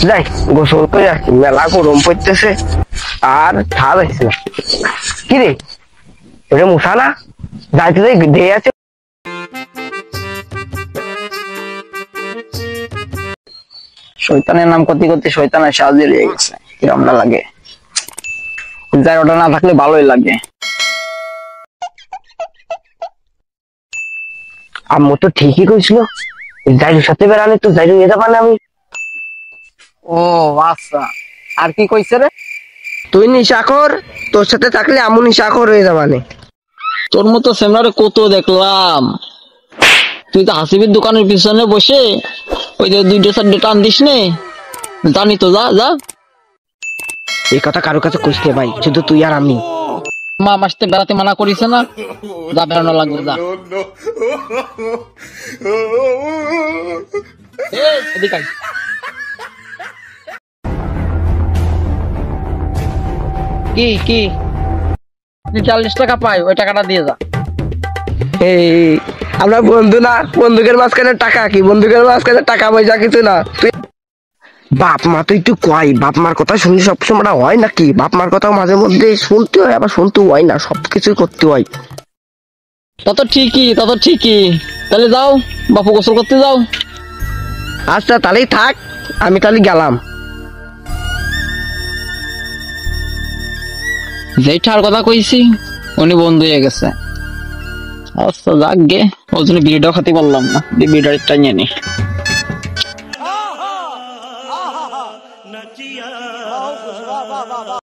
যাই গোসল করে আসি, মেলা গরম পড়তেছে আর ঠাল হয়েছে না। কি রে ওটা মশা না? যাইতে যাই দিয়ে আছে। শয়তানের নাম করতে করতে শয়তানের সাহায্য লেগে গেছে, কিরম না লাগে। যাই ওটা না থাকলে ভালোই লাগে। আম্মু তো ঠিকই কইছিল, জাইরুর সাথে বেড়ালে তো জাইরু নিয়ে যাবা না। আমি ও আচ্ছা, আর কি কইছে রে? তুই নিশাখর, তোর সাথে থাকলে আমু নিশাখর হয়ে যাবানে। তোর মতো সেমনারে কত দেখলাম, তুই তো হাসিবির দোকানের পিছনে বসে ওই যে 2-4 টান দিস নে, জানি তো। যা যা, এই কথা কারো কাছে কইস নে ভাই, শুধু তুই আর আমি। মা আমার সাথে বেড়াতে মানা করিস না, যা বেড়ানো লাগবে যা। এদিকে আয়। কি কি 40 টাকা পাই, ওই টাকাটা দিয়ে যা। এই আমরা বন্ধু না, বন্দুকের মাঝখানে টাকা কি? বন্দুকের মাঝখানে টাকা পয়সা কিছু না। তুই বাপ মা তো একটু কয়, বাপ মার কথা শুনলে সবসময় হয় নাকি? বাপ মার কথা মাঝে মধ্যে শুনতে হয়, আবার শুনতে হয় না, সবকিছুই করতে হয়। তা তো ঠিকই। তাহলে যাও, বাপু গোসল করতে যাও। আচ্ছা তাহলেই থাক, আমি তাহলে গেলাম। যেইটার কথা কইছি উনি বন্ধু হয়ে গেছে। আচ্ছা যাক গে, ওর জন্য বিড়িটাও খাতে পারলাম না, বিড়িটা নিয়ে নি।